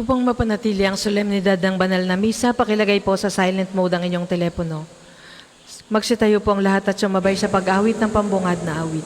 Upang mapanatili ang solemnidad ng banal na misa, pakilagay po sa silent mode ang inyong telepono. Magsitayo po ang lahat at sumabay sa pag-awit ng pambungad na awit.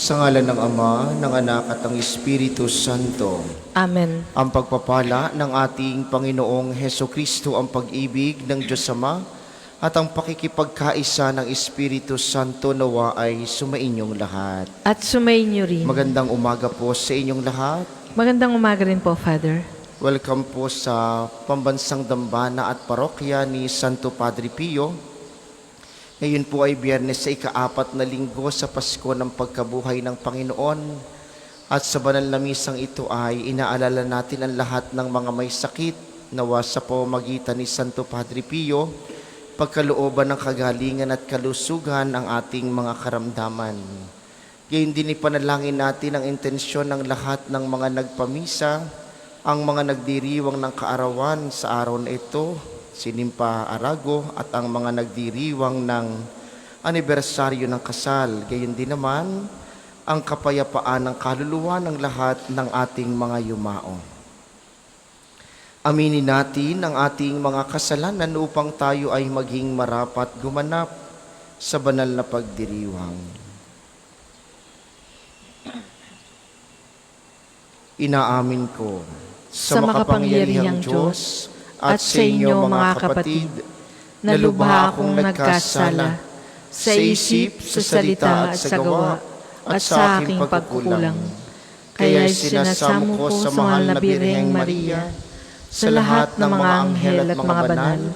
Sa ngalan ng Ama, ng Anak at ng Espiritu Santo. Amen. Ang pagpapala ng ating Panginoong Hesukristo, ang pag-ibig ng Diyos Ama, at ang pakikipagkaisa ng Espiritu Santo nawa ay sumainyong lahat. At sumainyo rin. Magandang umaga po sa inyong lahat. Magandang umaga rin po, Father. Welcome po sa Pambansang Dambana at Parokya ni Santo Padre Pio. Ngayon po ay Biyernes sa ika-4 na linggo sa Pasko ng pagkabuhay ng Panginoon. At sa banal na misang ito ay inaalala natin ang lahat ng mga may sakit nawa sa pamamagitan ni Santo Padre Pio, pagkalooban ng kagalingan at kalusugan ang ating mga karamdaman. Gayon din ipanalangin natin ang intensyon ng lahat ng mga nagpamisa, ang mga nagdiriwang ng kaarawan sa araw na ito, Sinimpa Arago, at ang mga nagdiriwang ng anibersaryo ng kasal. Gayon din naman ang kapayapaan ng kaluluwa ng lahat ng ating mga yumao. Aminin natin ang ating mga kasalanan upang tayo ay maging marapat gumanap sa banal na pagdiriwang. Inaamin ko Sa makapangyarihang Diyos at sa inyo mga kapatid, na lubha akong nagkasala sa isip, sa salita at sa gawa at sa aking pagkukulang. Kaya sinasamo ko sa mahal na Birheng Maria, sa lahat ng mga anghel at mga banal,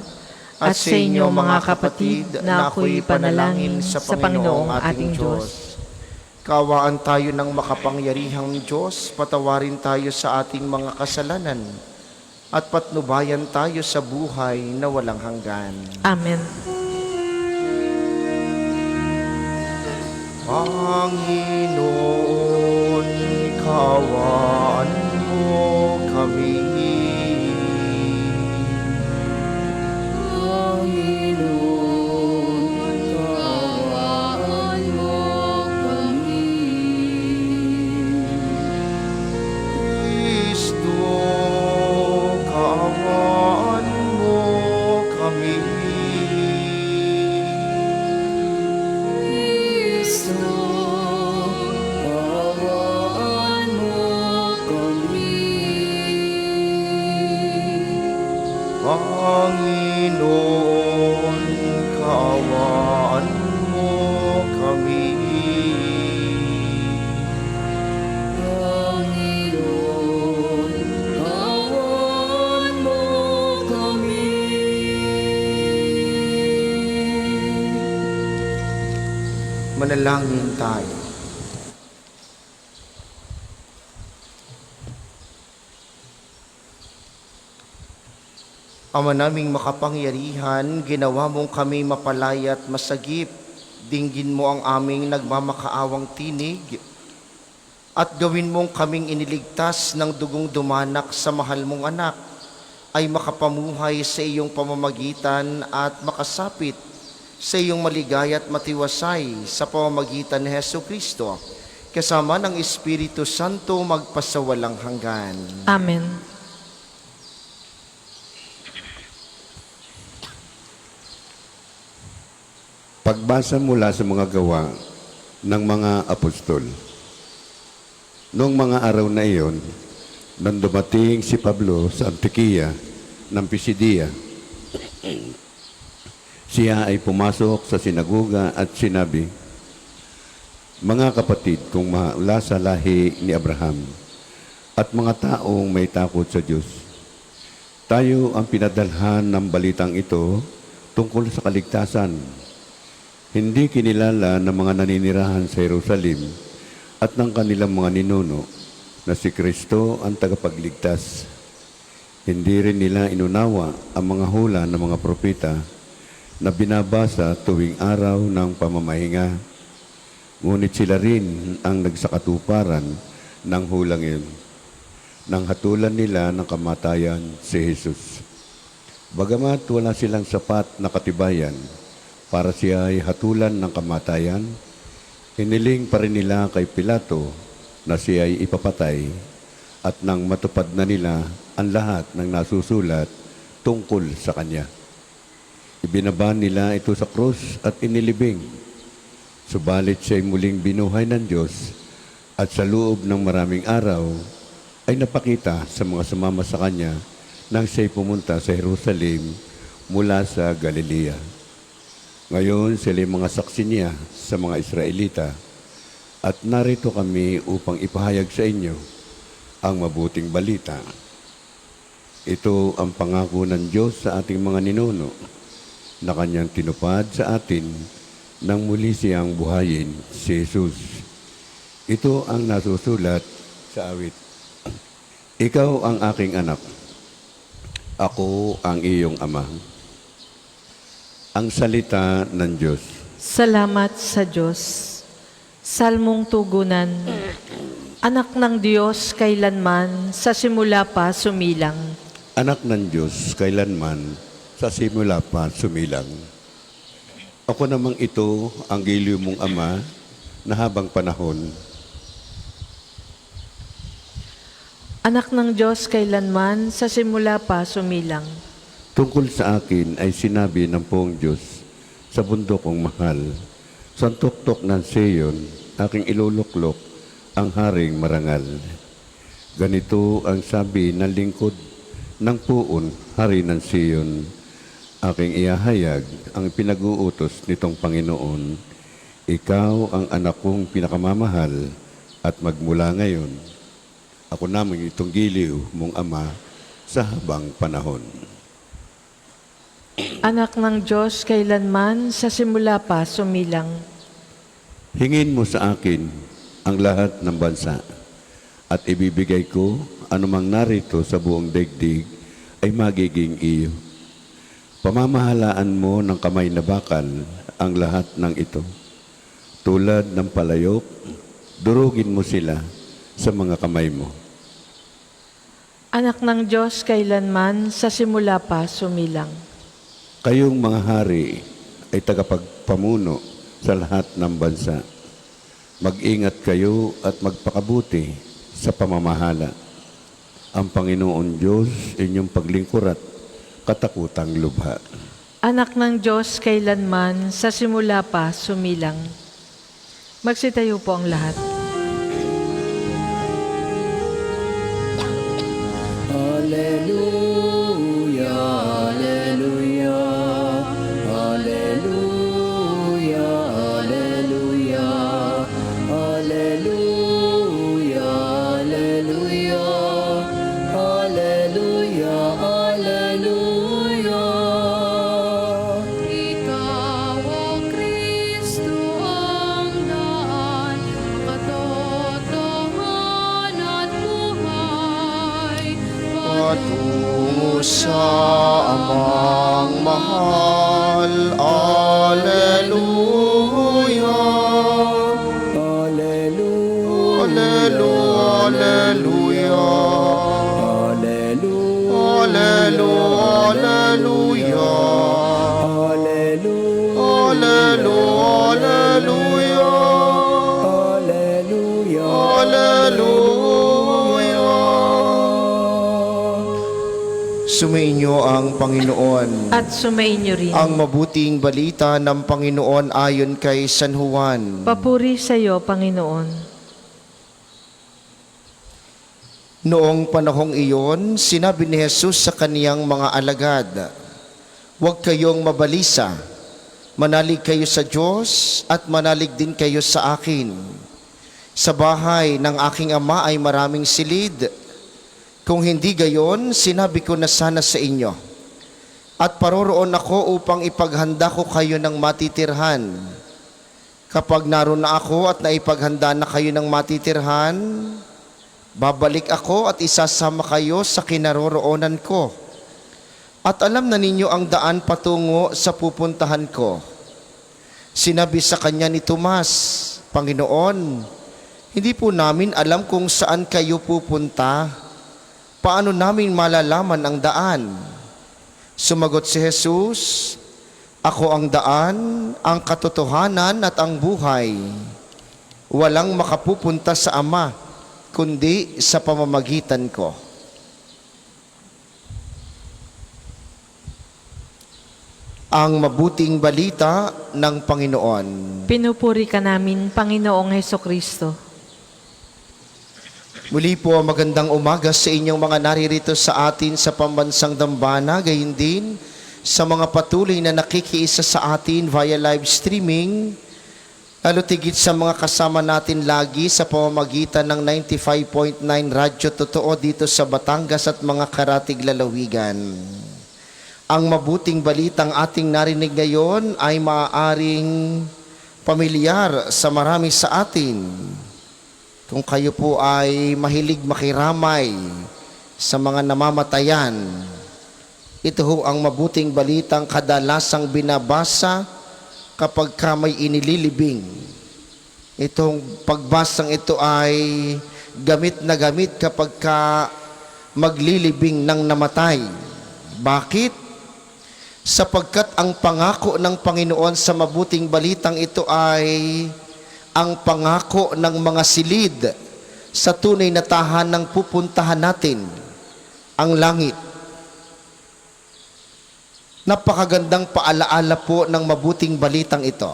at sa inyo mga kapatid na ako'y panalangin sa Panginoong ating Diyos. Kaawaan tayo ng makapangyarihang Diyos, patawarin tayo sa ating mga kasalanan, at patnubayan tayo sa buhay na walang hanggan. Amen. Panginoon, kaawaan mo kami. Panginoon, kaawaan mo kami. Panginoon, kaawaan mo kami. Manalangin tayo. Ama naming makapangyarihan, ginawa mong kami mapalaya at masagip. Dinggin mo ang aming nagmamakaawang tinig at gawin mong kaming iniligtas ng dugong dumanak sa mahal mong anak, ay makapamuhay sa iyong pamamagitan at makasapit sa iyong maligaya at matiwasay sa pamamagitan ni Hesukristo, kasama ng Espiritu Santo magpasawalang hanggan. Amen. Pagbasa mula sa mga gawa ng mga apostol. Noong mga araw na iyon, nang dumating si Pablo sa Antioquia ng Pisidia, siya ay pumasok sa sinagoga at sinabi, "Mga kapatid, kung mula sa lahi ni Abraham at mga taong may takot sa Diyos, tayo ang pinadalhan ng balitang ito tungkol sa kaligtasan. Hindi kinilala ng mga naninirahan sa Jerusalem at ng kanilang mga ninuno na si Kristo ang tagapagligtas. Hindi rin nila inunawa ang mga hula ng mga propeta na binabasa tuwing araw ng pamamahinga. Ngunit sila rin ang nagsakatuparan ng hulang iyon, nang hatulan nila ng kamatayan si Jesus. Bagamat wala silang sapat na katibayan para siya ay hatulan ng kamatayan, hiniling pa rin nila kay Pilato na siya ay ipapatay, at nang matupad na nila ang lahat ng nasusulat tungkol sa kanya, ibinaba nila ito sa krus at inilibing. Subalit siya'y muling binuhay ng Diyos, at sa loob ng maraming araw ay napakita sa mga sumama sa kanya nang siya'y pumunta sa Jerusalem mula sa Galilea. Ngayon sila'y mga saksi niya sa mga Israelita, at narito kami upang ipahayag sa inyo ang mabuting balita. Ito ang pangako ng Diyos sa ating mga ninuno na kanyang tinupad sa atin nang muli siyang buhayin si Jesus. Ito ang nasusulat sa awit. Ikaw ang aking anak, ako ang iyong ama. Ang salita ng Diyos. Salamat sa Diyos. Salmong tugunan. Anak ng Diyos kailanman, sa simula pa sumilang. Anak ng Diyos kailanman, sa simula pa sumilang. Ako namang ito ang giliw mong ama na habang panahon. Anak ng Diyos kailanman, sa simula pa sumilang. Tungkol sa akin ay sinabi ng poong Diyos sa bundok kong mahal. Sa tuktok ng Sion, aking iluluklok ang haring marangal. Ganito ang sabi ng lingkod ng puon, hari ng Sion. Aking iahayag ang pinag-uutos nitong Panginoon. Ikaw ang anak kong pinakamamahal, at magmula ngayon, ako naman itong giliw mong ama sa habang panahon. Anak ng Diyos kailanman, sa simula pa sumilang. Hingin mo sa akin ang lahat ng bansa, at ibibigay ko anumang narito sa buong daigdig ay magiging iyo. Pamamahalaan mo ng kamay na bakal ang lahat ng ito. Tulad ng palayok, durugin mo sila sa mga kamay mo. Anak ng Diyos kailanman, sa simula pa sumilang. Kayong mga hari ay tagapagpamuno sa lahat ng bansa. Mag-ingat kayo at magpakabuti sa pamamahala. Ang Panginoon Diyos inyong paglingkurat, katakutang lubha. Anak ng Diyos kailanman, sa simula pa sumilang. Magsitayo po ang lahat. Alleluia, alleluia, alleluia, alleluia, alleluia, alleluia, alleluia, alleluia. Ikaw, O Kristo, ang daan, katotohanan at buhay. Patungo sa amang mahal. Alleluia. Alleluia, Alleluia. alleluia, Alleluia. alleluia, Alleluia. alleluia. Sumainyo ang Panginoon. At sumainyo rin. Ang mabuting balita ng Panginoon ayon kay San Juan. Papuri sa iyo, Panginoon. Noong panahong iyon, sinabi ni Jesus sa kaniyang mga alagad, "Huwag kayong mabalisa. Manalig kayo sa Diyos at manalig din kayo sa akin. Sa bahay ng aking ama ay maraming silid. Kung hindi gayon, sinabi ko na sana sa inyo. At paroroon ako upang ipaghanda ko kayo ng matitirhan. Kapag naroon na ako at naipaghanda na kayo ng matitirhan, Babalik ako at isasama kayo sa kinaroroonan ko. At alam na ninyo ang daan patungo sa pupuntahan ko. Sinabi sa kanya ni Tomas, Panginoon, hindi po namin alam kung saan kayo pupunta. Paano namin malalaman ang daan? Sumagot si Jesus, Ako ang daan, ang katotohanan at ang buhay. Walang makapupunta sa Ama, kundi sa pamamagitan ko. Ang mabuting balita ng Panginoon. Pinupuri ka namin, Panginoong Hesukristo. Muli po, magandang umaga sa inyong mga naririto sa atin sa pambansang dambana, gayon din sa mga patuloy na nakikiisa sa atin via live streaming, lalo tigit sa mga kasama natin lagi sa pamamagitan ng 95.9 Radyo Totoo dito sa Batangas at mga karatig lalawigan. Ang mabuting balitang ating narinig ngayon ay maaaring pamilyar sa marami sa atin. Kung kayo po ay mahilig makiramay sa mga namamatayan, ito ho ang mabuting balitang kadalasang binabasa kapag ka may inililibing. Itong pagbasang ito ay gamit na gamit kapag ka maglilibing ng namatay. Bakit? Sapagkat ang pangako ng Panginoon sa mabuting balitang ito ay ang pangako ng mga silid sa tunay na tahanang pupuntahan natin, ang langit. Napakagandang paalaala po ng mabuting balitang ito.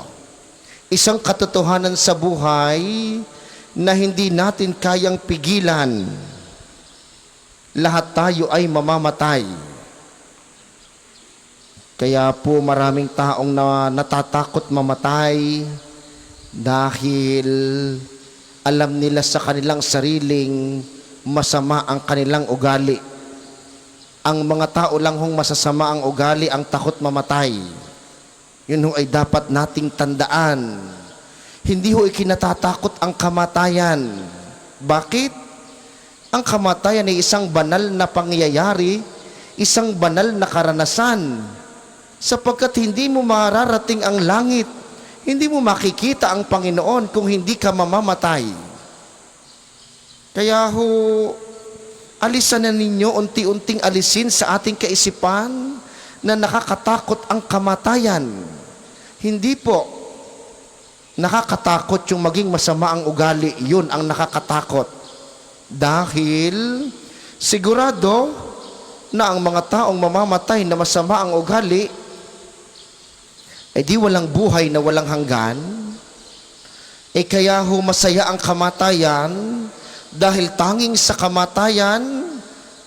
Isang katotohanan sa buhay na hindi natin kayang pigilan. Lahat tayo ay mamamatay. Kaya po maraming taong natatakot mamatay dahil alam nila sa kanilang sariling masama ang kanilang ugali. Ang mga tao lang hong masasama ang ugali, ang takot mamatay. Yun ho ay dapat nating tandaan. Hindi ho ikinatatakot ang kamatayan. Bakit? Ang kamatayan ay isang banal na pangyayari, isang banal na karanasan. Sapagkat hindi mo mararating ang langit, hindi mo makikita ang Panginoon kung hindi ka mamamatay. Kaya ho, alisan na ninyo, unti-unting alisin sa ating kaisipan na nakakatakot ang kamatayan. Hindi po nakakatakot yung maging masama ang ugali, yun ang nakakatakot. Dahil sigurado na ang mga taong mamamatay na masama ang ugali, di walang buhay na walang hanggan. Kaya ho masaya ang kamatayan, dahil tanging sa kamatayan,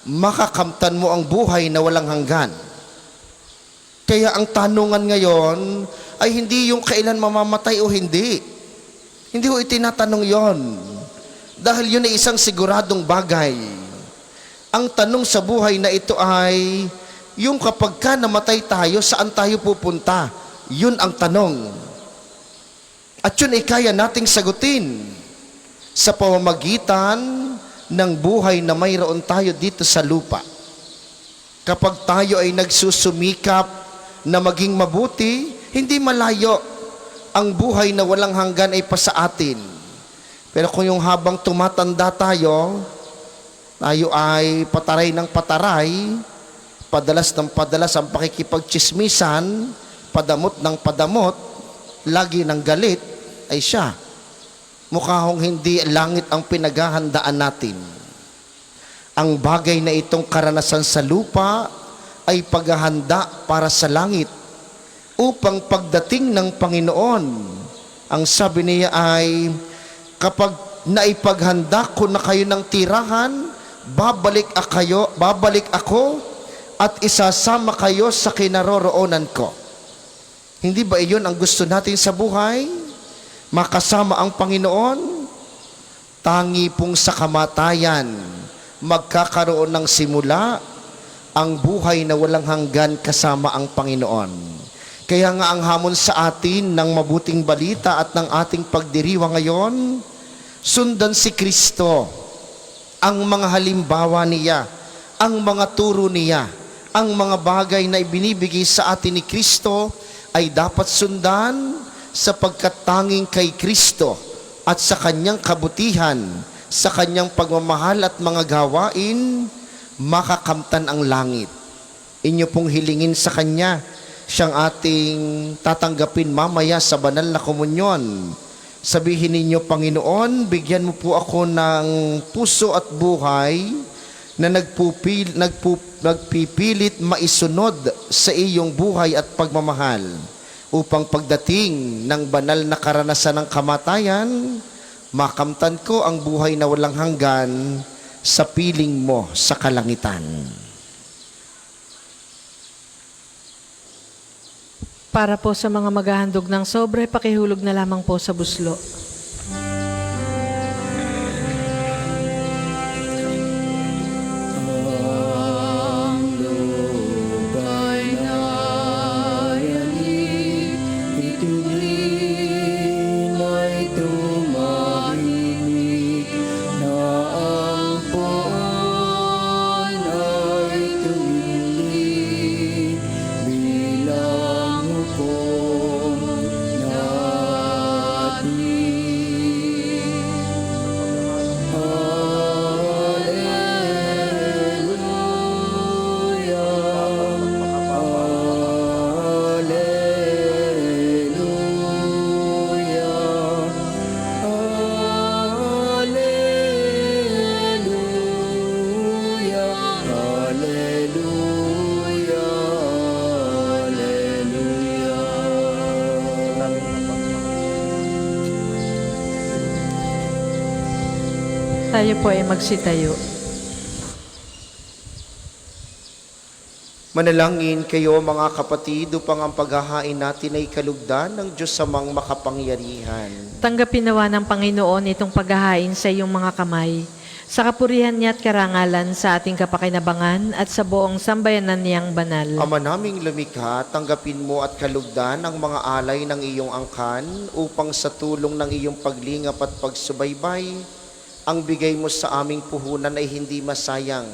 makakamtan mo ang buhay na walang hanggan. Kaya ang tanungan ngayon ay hindi yung kailan mamamatay o hindi. Hindi ho itinatanong yon. Dahil yun ay isang siguradong bagay. Ang tanong sa buhay na ito ay, yung kapag ka namatay tayo, saan tayo pupunta? Yun ang tanong. At yun ay kaya nating sagutin sa pamamagitan ng buhay na mayroon tayo dito sa lupa. Kapag tayo ay nagsusumikap na maging mabuti, hindi malayo ang buhay na walang hanggan ay pa sa atin. Pero kung yung habang tumatanda tayo ay pataray ng pataray, padalas ng padalas ang pakikipagtsismisan, padamot ng padamot, lagi ng galit, ay siya. Mukha hong hindi langit ang pinaghahandaan natin. Ang bagay na itong karanasan sa lupa ay paghahanda para sa langit upang pagdating ng Panginoon. Ang sabi niya ay, kapag naipaghanda ko na kayo ng tirahan, babalik ako at isasama kayo sa kinaroroonan ko. Hindi ba iyon ang gusto natin sa buhay? Makasama ang Panginoon? Tangi pong sa kamatayan, magkakaroon ng simula ang buhay na walang hanggan kasama ang Panginoon. Kaya nga ang hamon sa atin ng mabuting balita at ng ating pagdiriwang ngayon, sundan si Kristo. ang mga halimbawa niya, ang mga turo niya, ang mga bagay na ibinibigay sa atin ni Kristo ay dapat sundan sapagkat tanging kay Kristo at sa kanyang kabutihan, sa kanyang pagmamahal at mga gawain, makakamtan ang langit. Inyo pong hilingin sa kanya, siyang ating tatanggapin mamaya sa banal na komunyon. Sabihin ninyo, Panginoon, bigyan mo po ako ng puso at buhay na nagpipilit maisunod sa iyong buhay at pagmamahal upang pagdating ng banal na karanasan ng kamatayan, makamtan ko ang buhay na walang hanggan sa piling mo sa kalangitan. Para po sa mga maghahandog ng sobre, pakihulog na lamang po sa buslo. Ang lubay na yanig, ituloy na'y tumahimik, na ang poon ay tumilig, bilang hukom natin. Tayo po ay magsitayo. Manalangin kayo mga kapatid upang ang paghahain natin ay kalugdan ng Diyos samang makapangyarihan. Tanggapin nawa ng Panginoon itong paghahain sa iyong mga kamay, sa kapurihan niya at karangalan sa ating kapakinabangan at sa buong sambayanan niyang banal. Ama naming lumikha, tanggapin mo at kalugdan ang mga alay ng iyong angkan upang sa tulong ng iyong paglingap at pagsubaybay, ang bigay mo sa aming puhunan ay hindi masayang,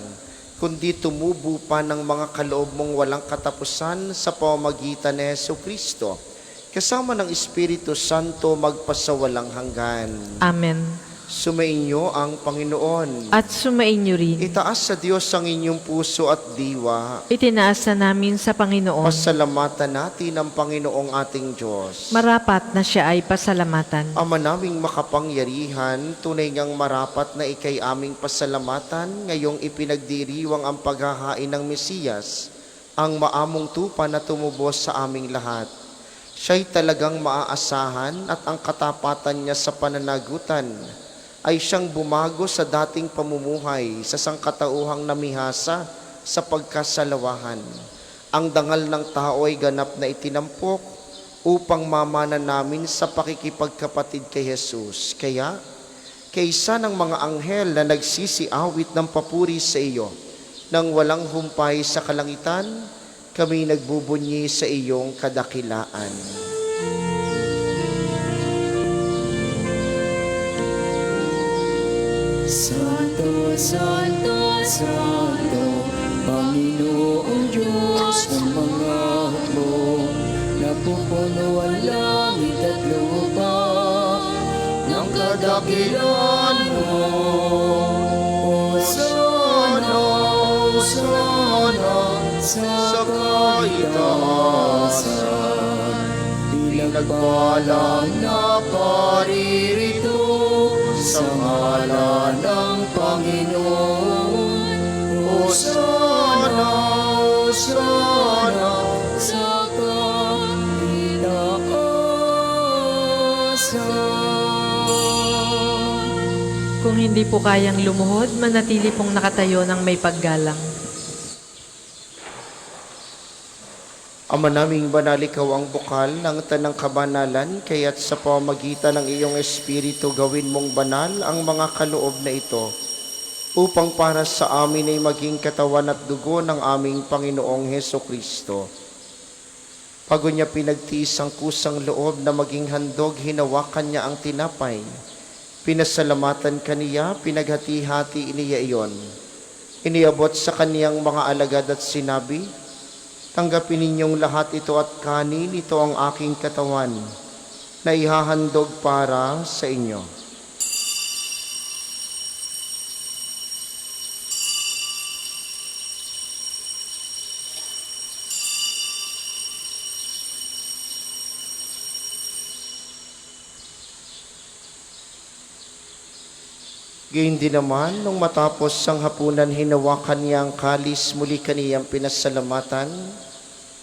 kundi tumubo pa ng mga kaloob mong walang katapusan sa pamamagitan ni Jesucristo, kasama ng Espiritu Santo magpasawalang hanggan. Amen. Sumainyo ang Panginoon. At sumainyo rin. Itaas sa Diyos ang inyong puso at diwa. Itinaas na namin sa Panginoon. Pasalamatan natin ang Panginoong ating Diyos. Marapat na siya ay pasalamatan. Ama naming makapangyarihan, tunay ngang marapat na ikay aming pasalamatan ngayong ipinagdiriwang ang paghahain ng Mesiyas, ang maamong tupa na tumubos sa aming lahat. Siya'y talagang maaasahan at ang katapatan niya sa pananagutan ay siyang bumago sa dating pamumuhay sa sangkatauhang namihasa sa pagkasalawahan. Ang dangal ng tao ay ganap na itinampok upang mamana namin sa pakikipagkapatid kay Jesus. Kaya, kaysa ng mga anghel na nagsisiawit ng papuri sa iyo, nang walang humpay sa kalangitan, kami nagbubunyi sa iyong kadakilaan. Santo, Santo, Santo, Panginoong Diyos ng mga hukbo, napupuno ang langit at lupa ng kadakilaan mo. Hosana, Hosana, sa kaitaasan, pinagpala na paririto sa ngalan ng Panginoon. Hosana, Hosana, sa kaitaasan. Kung hindi po kayang lumuhod, manatili pong nakatayo ng may paggalang. Ama naming banal, ikaw ang bukal ng tanang kabanalan, kaya't sa pamamagitan ng iyong Espiritu gawin mong banal ang mga kaloob na ito, upang para sa amin ay maging katawan at dugo ng aming Panginoong Hesukristo. Bago niya pinagtiis ang kusang loob na maging handog, hinawakan niya ang tinapay. Pinasalamatan kaniya, pinaghati-hati iniya iyon. Iniabot sa kaniyang mga alagad at sinabi, tanggapin ninyong lahat ito at kanin, ito ang aking katawan, na ihahandog para sa inyo. Gayun din naman, nung matapos ang hapunan, hinawakan niya ang kalis, muli kaniyang pinasalamatan.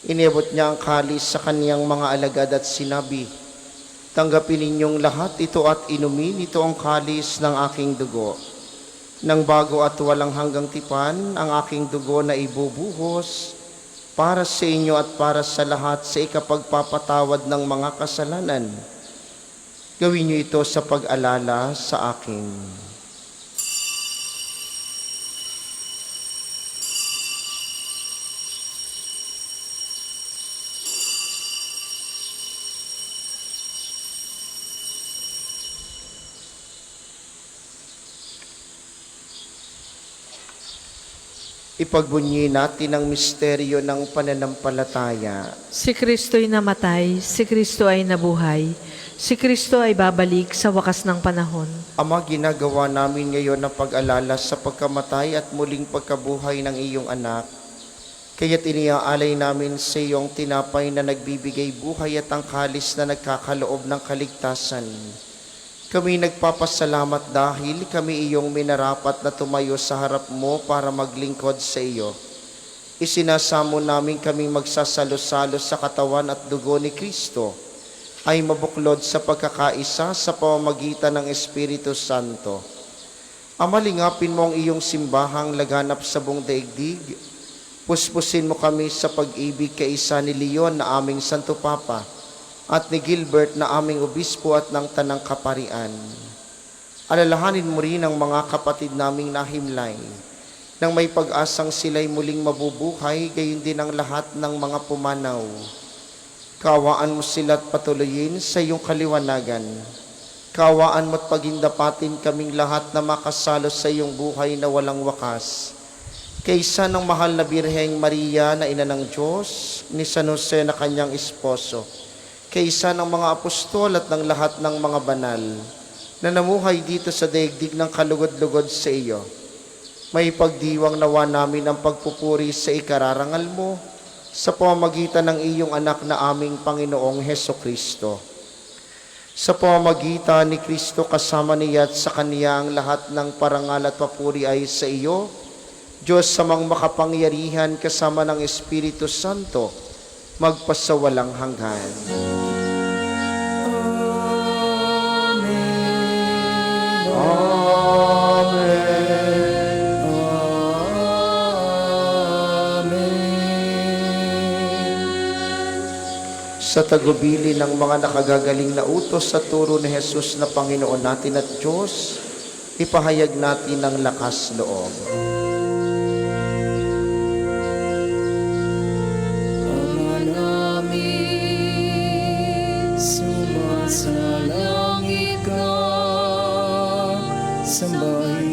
Iniabot niya ang kalis sa kaniyang mga alagad at sinabi, tanggapin ninyong lahat ito at inumin, ito ang kalis ng aking dugo. Nang bago at walang hanggang tipan, ang aking dugo na ibubuhos para sa inyo at para sa lahat sa ikapagpapatawad ng mga kasalanan. Gawin niyo ito sa pag-alala sa akin. Ipagbunyi natin ang misteryo ng pananampalataya. Si Kristo'y namatay, si Kristo ay nabuhay, si Kristo ay babalik sa wakas ng panahon. Ama, ginagawa namin ngayon ang pag-alala sa pagkamatay at muling pagkabuhay ng iyong anak. Kaya't iniaalay namin sa iyong tinapay na nagbibigay buhay at ang kalis na nagkakaloob ng kaligtasan. Kami nagpapasalamat dahil kami iyong minarapat na tumayo sa harap mo para maglingkod sa iyo. Isinasamo namin kaming magsasalo-salo sa katawan at dugo ni Kristo ay mabuklod sa pagkakaisa sa pamamagitan ng Espiritu Santo. Amalingapin mo ang iyong simbahang laganap sa buong daigdig. Puspusin mo kami sa pag-ibig kaisa ni Leon na aming Santo Papa at ni Gilbert na aming obispo at ng Tanang Kaparian. Alalahanin mo rin ang mga kapatid naming nahimlay, nang may pag-asang sila'y muling mabubuhay, gayon din ang lahat ng mga pumanaw. Kawaan mo sila at patuloyin sa iyong kaliwanagan. Kawaan mo at pagindapatin kaming lahat na makasalo sa iyong buhay na walang wakas. Kaysa ng mahal na Birheng Maria na ina ng Diyos, ni San Jose na kanyang esposo, kaysa ng mga apostol at ng lahat ng mga banal na namuhay dito sa daigdig ng kalugod-lugod sa iyo. May pagdiwang nawa namin ang pagpupuri sa ikararangal mo sa pamamagitan ng iyong anak na aming Panginoong Hesukristo. Sa pamamagitan ni Kristo kasama niya at sa Kaniya ang lahat ng parangal at papuri ay sa iyo, Diyos samang makapangyarihan kasama ng Espiritu Santo, magpasawalang hanggan. Sa tagubili ng mga nakagagaling na utos sa turo ni Jesus na Panginoon natin at Diyos, ipahayag natin ang lakas loob. Ama namin, sumasalangit ka, sambahin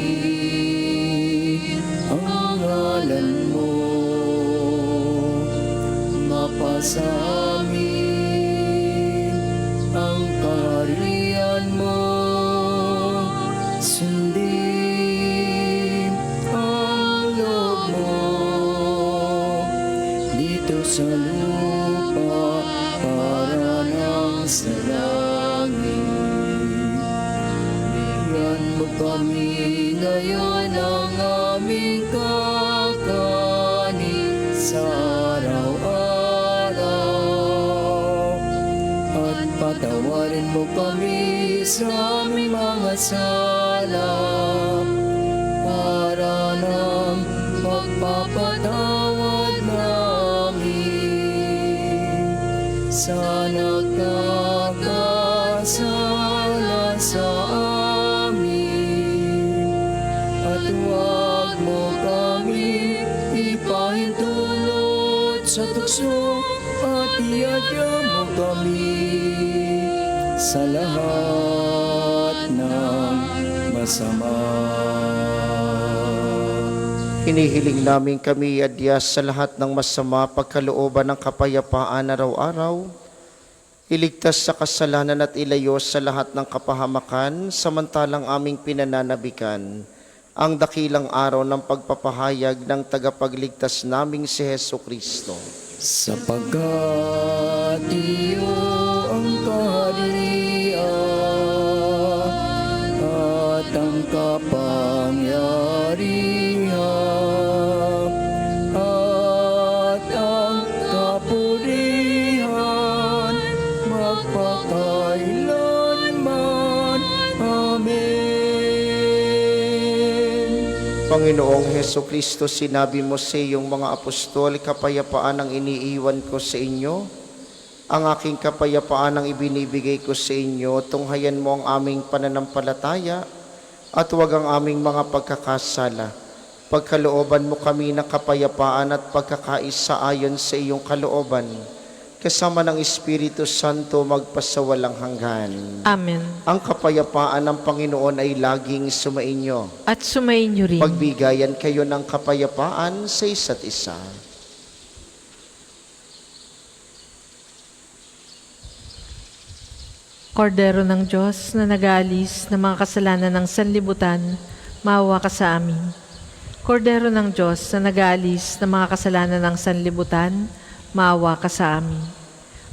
ang ngalan mo, mapasa ang kaharian mo, sundin ang loob mo, dito sa lupa para nang sa langit. Bigyan mo kami ngayon ang aming kakanin sa patawarin mo kami sa aming mga sala para ng pagpapatawad namin sa nagkakasala sa amin. At huwag mo kami ipahintulot sa tukso at iadya mo kami sa lahat ng masama. Hinihiling namin kami adyas sa lahat ng masama, pagkalooban ng kapayapaan araw-araw. Iligtas sa kasalanan at ilayo sa lahat ng kapahamakan, samantalang aming pinananabikan ang dakilang araw ng pagpapahayag ng tagapagligtas naming si Heso Kristo. Sapagkat iyo ang kaharian at ang kapangyarihan at ang kapurihan magpakailanman. Amen. Panginoong Heso Kristo, sinabi mo sa iyong mga apostol, kapayapaan ang iniiwan ko sa inyo. Ang aking kapayapaan ang ibinibigay ko sa inyo. Tunghayan mo ang aming pananampalataya at huwag ang aming mga pagkakasala. Pagkalooban mo kami ng kapayapaan at pagkakaisa ayon sa iyong kalooban, kasama ng Espiritu Santo magpasawalang hanggan. Amen. Ang kapayapaan ng Panginoon ay laging sumainyo. At sumainyo rin. Magbigayan kayo ng kapayapaan sa isa't isa. Kordero ng Diyos na nag-aalis ng mga kasalanan ng sanlibutan, maawa ka sa amin. Kordero ng Diyos na nag-aalis ng mga kasalanan ng sanlibutan, maawa ka sa amin.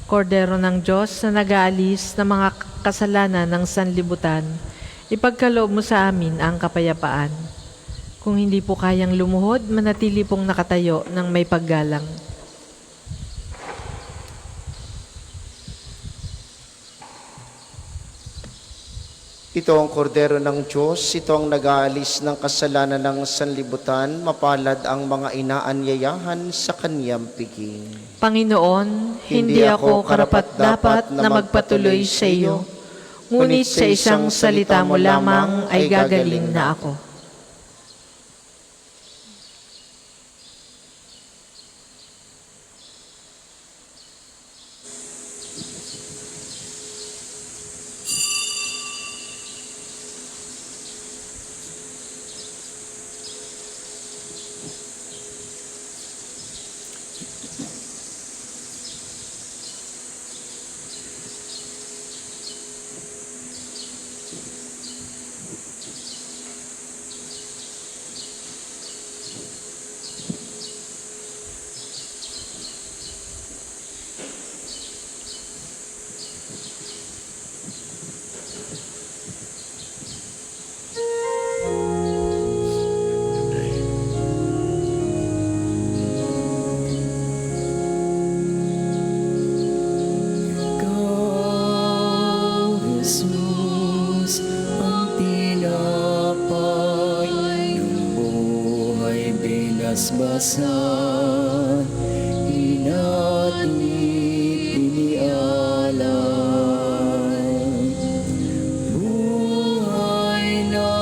Kordero ng Diyos na nag-aalis ng mga kasalanan ng sanlibutan, ipagkaloob mo sa amin ang kapayapaan. Kung hindi po kayang lumuhod, manatili pong nakatayo ng may paggalang. Ito ang kordero ng Diyos, ito ang nag-aalis ng kasalanan ng sanlibutan, mapalad ang mga inaanyayahan sa kaniyang piging. Panginoon, hindi ako karapat-dapat na magpatuloy sa iyo, ngunit sa isang salita mo lamang ay gagaling na ako. Jesus, ang tinapay ng buhay binasbasan, inatid inialay. Buhay na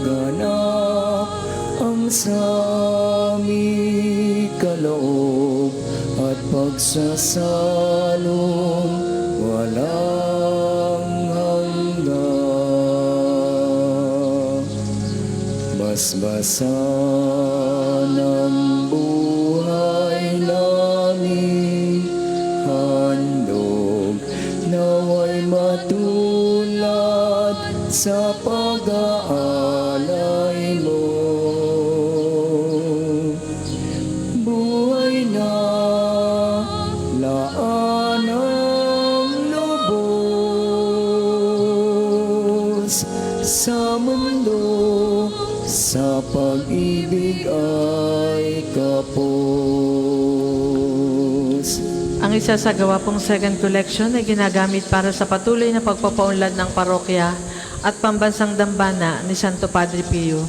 ganap ang sami kaloob at pagsasalong walang hanggan. Basbasan ang buhay namin, handog naway matulad sa pag-aalay mo. Buhay na laan ang lubos sa mundo, sa pag-ibig ay kapos. Ang isasagawa pong second collection ay ginagamit para sa patuloy na pagpapaunlad ng parokya at pambansang dambana ni Santo Padre Pio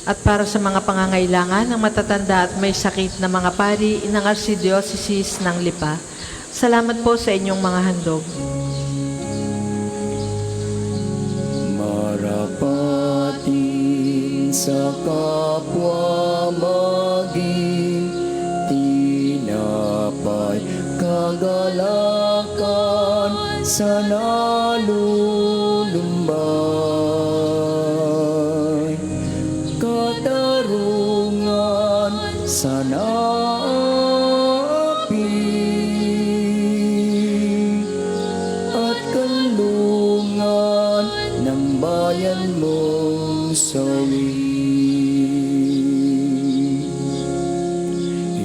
at para sa mga pangangailangan ng matatanda at may sakit na mga pari ng Archdiocese ng Lipa. Salamat po sa inyong mga handog. Marapatin sa kapwa maging tinapay, kagalakan sa nalulumay. tambay, katarungan sa naapi, at kanlungan ng bayan mong sawi.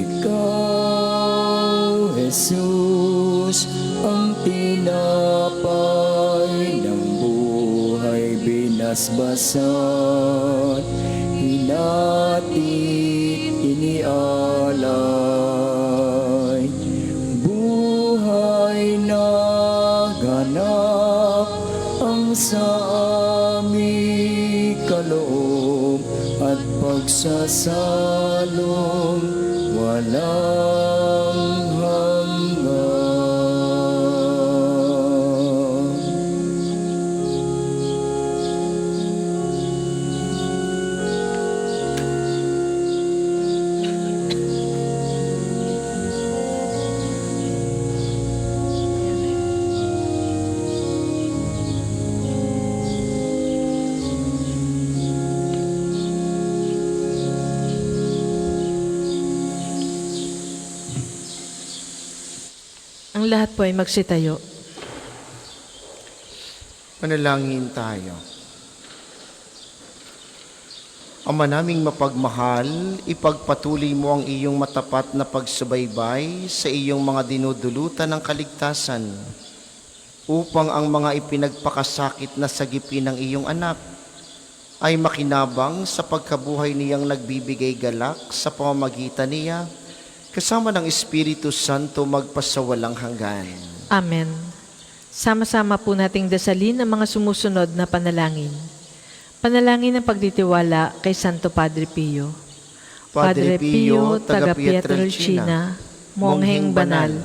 Ikaw, Jesus, ang tinapay ng buhay binasbasan, hinatid, inialay, buhay na ganap ang sa aming kaloob at pagsasalong walang hanggan. Ang lahat po ay magsitayo. Manalangin tayo. Ama naming mapagmahal, ipagpatuloy mo ang iyong matapat na pagsubaybay sa iyong mga dinudulutan ng kaligtasan upang ang mga ipinagpakasakit na sagipin ng iyong anak ay makinabang sa pagkabuhay niyang nagbibigay galak sa pamamagitan niya kasama ng Espiritu Santo magpasawalang hanggan. Amen. Sama-sama po nating dasalin ang mga sumusunod na panalangin. Panalangin ng pagtitiwala kay Santo Padre Pio. Padre Pio, taga Pietrelcina, mongheng banal,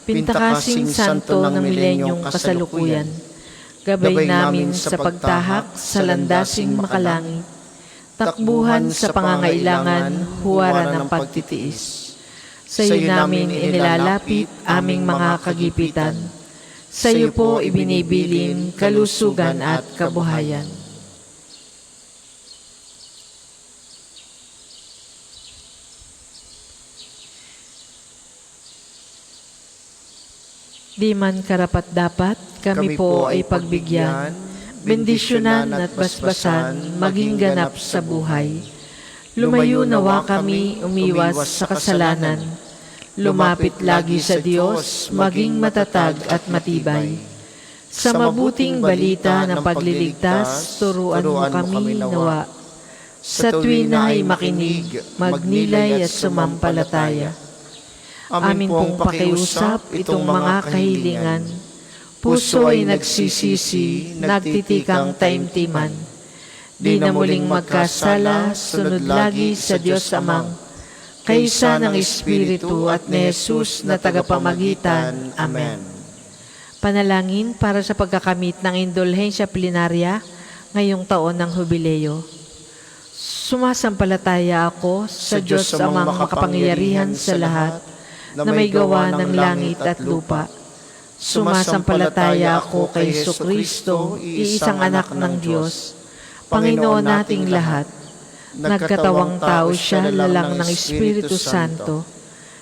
pintakasing santo ng milenyong kasalukuyan, gabay namin sa pagtahak sa landasing makalangit, takbuhan sa pangangailangan, huwaran ng pagtitiis. Sa iyo namin inilalapit aming mga kagipitan. Sa iyo po ibinibilin kalusugan at kabuhayan. Di man karapat-dapat, kami po ay pagbigyan, bendisyonan at basbasan, maging ganap sa buhay. Lumayo nawa kami, umiwas sa kasalanan. Lumapit lagi sa Diyos, maging matatag at matibay. Sa mabuting balita ng pagliligtas, turuan mo kami nawa. Sa tuwi na ay makinig, magnilay at sumampalataya. Amin pong pakiusap itong mga kahilingan. Puso ay nagsisisi, nagtitikang taimtiman. Di na muling magkasala, sunod lagi sa Diyos Amang, kaysa ng Espiritu at ni Jesus na tagapamagitan. Amen. Panalangin para sa pagkakamit ng indulhensya plenarya ngayong taon ng Hubileo. Sumasampalataya ako sa Diyos Amang makapangyarihan sa lahat, na may gawa ng langit at lupa. Sumasampalataya ako kay Jesucristo, iisang anak ng Diyos, Panginoon nating lahat. Nagkatawang tao siya, lalang ng Espiritu Santo.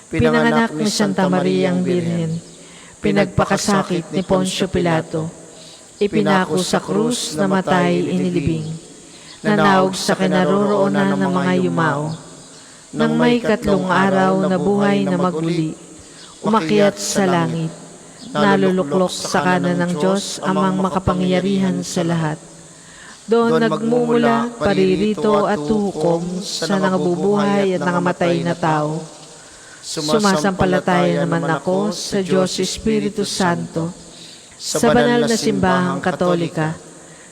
Pinanganak ni Santa Maria ang Birhen. Pinagpakasakit ni Poncio Pilato. Ipinako sa krus, namatay, inilibing. Nanaog sa kinaroroonan ng mga yumao. Nang may 3 araw na buhay na maguli, umakyat sa langit. Naluluklok sa kanan ng Diyos, amang makapangyarihan sa lahat. Doon nagmumula, paririto at hukom sa nangabubuhay at nangamatay na tao. Sumasampalataya naman ako sa Diyos Espiritu Santo, sa banal na simbahang katolika,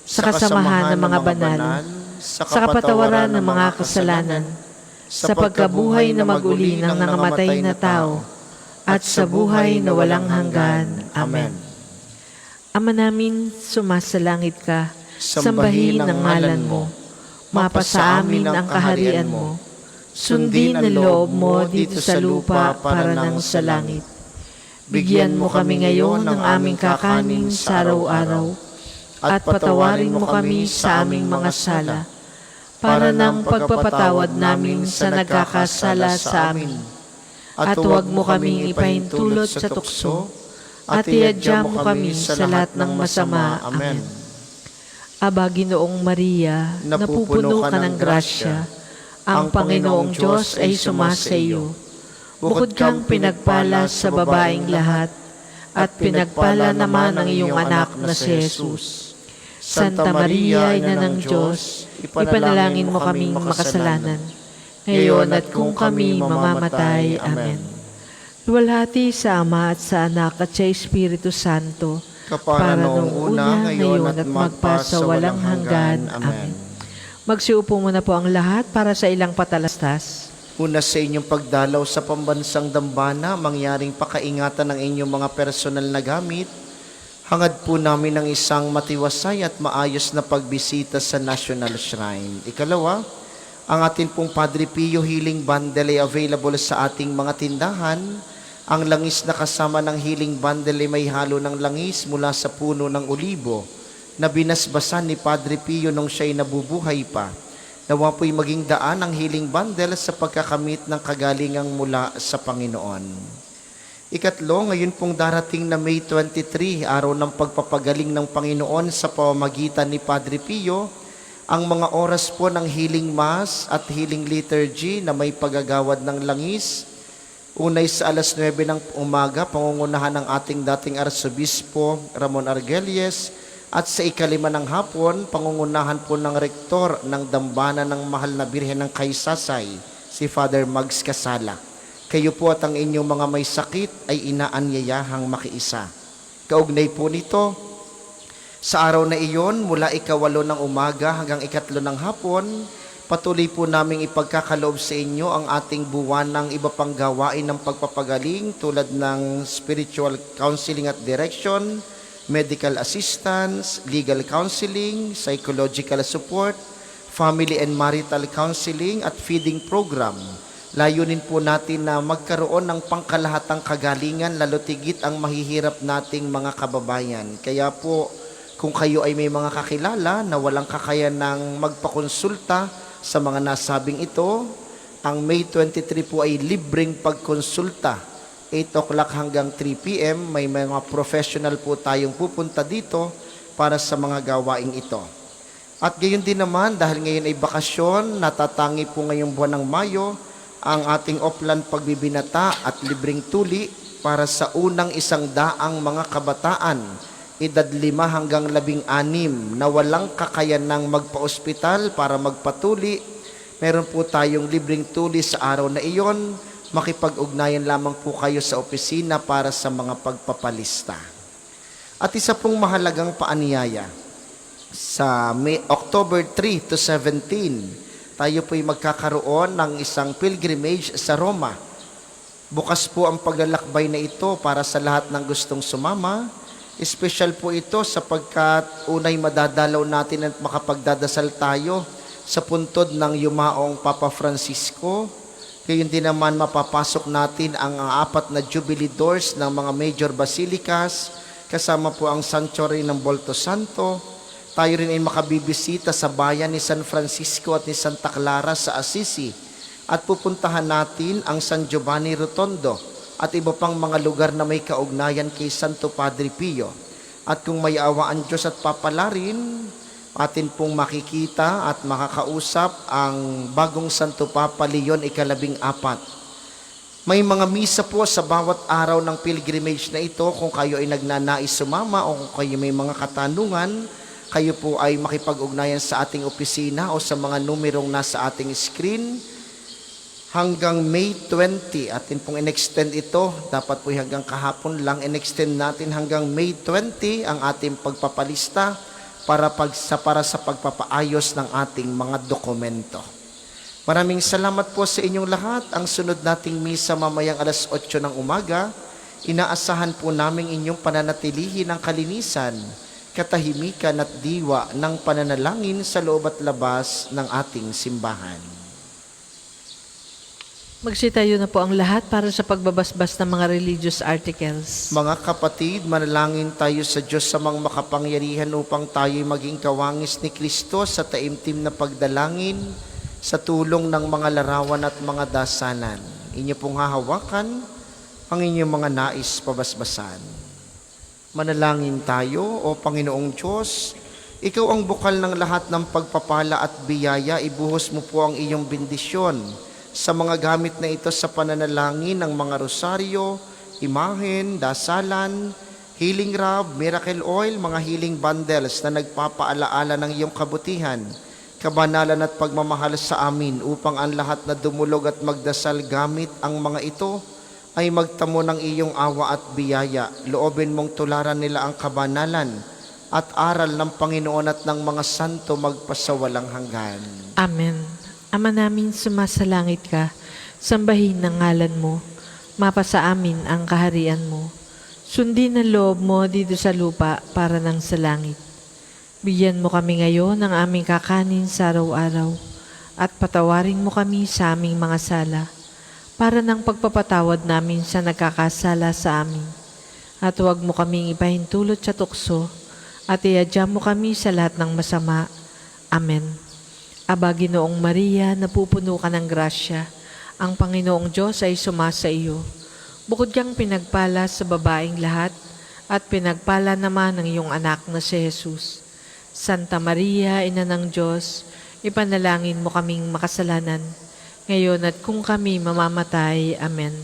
sa kasamahan ng mga banal, sa kapatawaran ng mga kasalanan, sa pagkabuhay na maguli ng nangamatay na tao, at sa buhay na walang hanggan. Amen. Ama namin, sumasalangit ka, sambahin ang ngalan mo, mapasa amin ang kaharian mo, sundin ang loob mo dito sa lupa para nang sa langit. Bigyan mo kami ngayon ng aming kakanin sa araw-araw, at patawarin mo kami sa aming mga sala, para ng pagpapatawad namin sa nagkakasala sa amin. At huwag mo kaming ipahintulot sa tukso, at iadya mo kami sa lahat ng masama. Amen. Aba, Ginoong Maria, napupuno ka ng grasya, ang Panginoong Diyos ay sumasa iyo. Bukod kang pinagpala sa babaeng lahat, at pinagpala naman ang iyong anak na si Jesus. Santa Maria, Ina ng Diyos, ipanalangin mo kaming makasalanan, ngayon at kung kami mamamatay. Amen. Luwalhati sa Ama at sa Anak at sa Espiritu Santo, Kapara noong una, ngayon at magpasawalang hanggan. Amen. Magsiupo muna po ang lahat para sa ilang patalastas. Una sa inyong pagdalaw sa pambansang dambana, mangyaring pakaingatan ng inyong mga personal na gamit. Hangad po namin ng isang matiwasay at maayos na pagbisita sa National Shrine. Ikalawa, ang atin pong Padre Pio Healing Bundle ay available sa ating mga tindahan. Ang langis na kasama ng Healing Bundle ay may halo ng langis mula sa puno ng olibo na binasbasan ni Padre Pio nung siya'y nabubuhay pa. Nawa po'y maging daan ang Healing Bundle sa pagkakamit ng kagalingang mula sa Panginoon. Ikatlo, ngayon pong darating na May 23, araw ng pagpapagaling ng Panginoon sa pamamagitan ni Padre Pio, ang mga oras po ng Healing Mass at Healing Liturgy na may paggagawad ng langis. Unay sa alas 9 ng umaga, pangungunahan ng ating dating Arsobispo Ramon Argelies, at sa ikalima ng hapon, pangungunahan po ng Rektor ng Dambana ng Mahal na Birhen ng Kaysasay, si Father Mags Casala. Kayo po at ang inyong mga may sakit ay inaanyayahang makiisa. Kaugnay po nito, sa araw na iyon, mula 8 ng umaga hanggang 3 ng hapon, patuloy po naming ipagkakaloob sa inyo ang ating buwan ng iba pang gawain ng pagpapagaling tulad ng spiritual counseling at direction, medical assistance, legal counseling, psychological support, family and marital counseling at feeding program. Layunin po natin na magkaroon ng pangkalahatang kagalingan, lalo tigit ang mahihirap nating mga kababayan. Kaya po, kung kayo ay may mga kakilala na walang kakayanang magpakonsulta sa mga nasabing ito, ang May 23 po ay libreng pagkonsulta. 8 o'clock hanggang 3 p.m. May mga professional po tayong pupunta dito para sa mga gawaing ito. At gayon din naman, dahil ngayon ay bakasyon, natatangi po ngayong buwan ng Mayo, ang ating offline pagbibinata at libreng tuli para sa unang 100 mga kabataan, edad 5 hanggang 16 na walang kakayanang magpa-ospital para magpatuli. Meron po tayong libreng tuli sa araw na iyon. Makipag-ugnayan lamang po kayo sa opisina para sa mga pagpapalista. At isa pong mahalagang paanyaya, sa October 3 to 17, tayo po'y magkakaroon ng isang pilgrimage sa Roma. Bukas po ang paglalakbay na ito para sa lahat ng gustong sumama. Espesyal po ito sapagkat unay madadalaw natin at makapagdadasal tayo sa puntod ng yumaong Papa Francisco. Gayon din naman mapapasok natin ang 4 na Jubilee doors ng mga major basilicas, kasama po ang Sanctuary ng Bolto Santo. Tayo rin ay makabibisita sa bayan ni San Francisco at ni Santa Clara sa Assisi, at pupuntahan natin ang San Giovanni Rotondo at iba pang mga lugar na may kaugnayan kay Santo Padre Pio. At kung may awa ang Diyos at papalarin, atin pong makikita at makakausap ang bagong Santo Papa Leon ika-14. May mga misa po sa bawat araw ng pilgrimage na ito. Kung kayo ay nagnanais sumama o kung kayo may mga katanungan, kayo po ay makipag-ugnayan sa ating opisina o sa mga numerong nasa ating screen. Hanggang May 20, atin pong in-extend ito. Dapat po hanggang kahapon lang, in-extend natin hanggang May 20 ang ating pagpapalista para sa pagpapaayos ng ating mga dokumento. Maraming salamat po sa inyong lahat. Ang sunod nating misa mamayang alas 8 ng umaga, inaasahan po namin inyong pananatilihin ang kalinisan, katahimikan at diwa ng pananalangin sa loob at labas ng ating simbahan. Magsitayo na po ang lahat para sa pagbabasbas ng mga religious articles. Mga kapatid, manalangin tayo sa Diyos sa mga makapangyarihan upang tayo'y maging kawangis ni Kristo sa taimtim na pagdalangin sa tulong ng mga larawan at mga dasalan. Inyo pong hahawakan ang inyong mga nais pabasbasan. Manalangin tayo, O Panginoong Diyos, Ikaw ang bukal ng lahat ng pagpapala at biyaya, ibuhos mo po ang iyong bendisyon sa mga gamit na ito sa pananalangin ng mga rosaryo, imahen, dasalan, healing rub, miracle oil, mga healing bundles na nagpapaalaala ng iyong kabutihan, kabanalan at pagmamahal sa amin upang ang lahat na dumulog at magdasal gamit ang mga ito ay magtamo ng iyong awa at biyaya. Loobin mong tularan nila ang kabanalan at aral ng Panginoon at ng mga santo magpasawalang hanggan. Amen. Ama namin, sumasalangit ka, sambahin ang ngalan mo, mapasa amin ang kaharian mo. Sundin ang loob mo dito sa lupa para nang sa langit. Bigyan mo kami ngayon ng aming kakanin sa araw-araw at patawarin mo kami sa aming mga sala para ng pagpapatawad namin sa nagkakasala sa amin. At huwag mo kaming ipahintulot sa tukso at iadya mo kami sa lahat ng masama. Amen. Aba, Ginoong Maria, napupuno ka ng grasya. Ang Panginoong Diyos ay sumasa iyo. Bukod kang pinagpala sa babaeng lahat, at pinagpala naman ng iyong anak na si Jesus. Santa Maria, Ina ng Diyos, ipanalangin mo kaming makasalanan, ngayon at kung kami mamamatay. Amen.